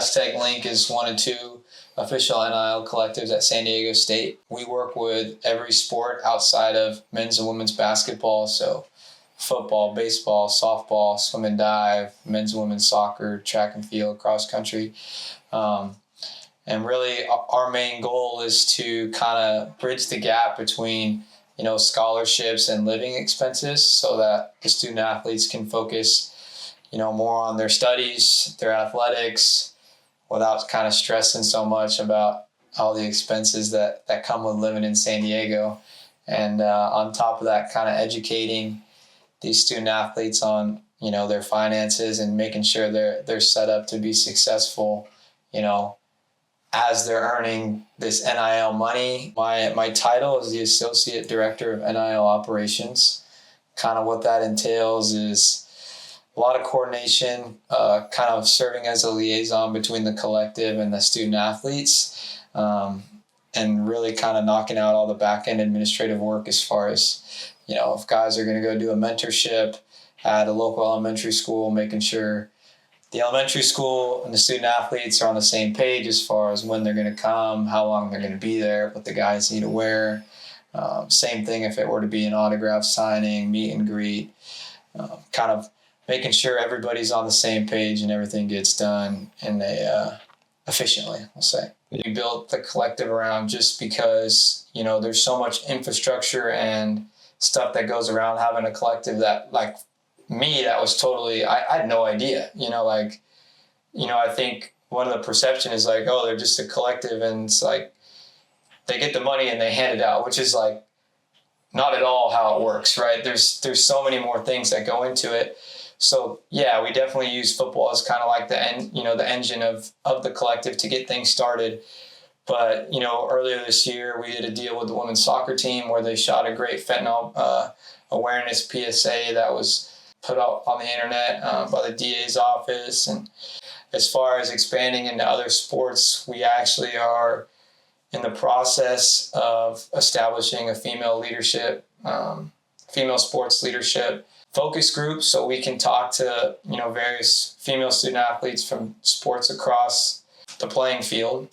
Aztec Link is one of two official NIL collectives at San Diego State. We work with every sport outside of men's and women's basketball, so football, baseball, softball, swim and dive, men's and women's soccer, track and field, cross country. And really our main goal is to kind of bridge the gap between, scholarships and living expenses so that the student athletes can focus, more on their studies, their athletics, without kind of stressing so much about all the expenses that come with living in San Diego. And on top of that, kind of educating these student athletes on, their finances and making sure they're set up to be successful, as they're earning this NIL money. My title is the Associate Director of NIL Operations. Kind of what that entails is a lot of coordination, kind of serving as a liaison between the collective and the student athletes, and really kind of knocking out all the back-end administrative work as far as, if guys are going to go do a mentorship at a local elementary school, making sure the elementary school and the student athletes are on the same page as far as when they're going to come, how long they're going to be there, what the guys need to wear. Same thing if it were to be an autograph signing, meet and greet, kind of making sure everybody's on the same page and everything gets done in efficiently, I'll say. We built the collective around just because, there's so much infrastructure and stuff that goes around having a collective that, like me, that was totally, I had no idea, I think one of the perception is like, oh, they're just a collective and it's like they get the money and they hand it out, which is like not at all how it works, right? There's so many more things that go into it. So yeah, we definitely use football as kind of like the engine of the collective to get things started. But, earlier this year, we did a deal with the women's soccer team where they shot a great fentanyl awareness PSA that was put out on the internet by the DA's office. And as far as expanding into other sports, we actually are in the process of establishing a female sports leadership focus group so we can talk to, various female student athletes from sports across the playing field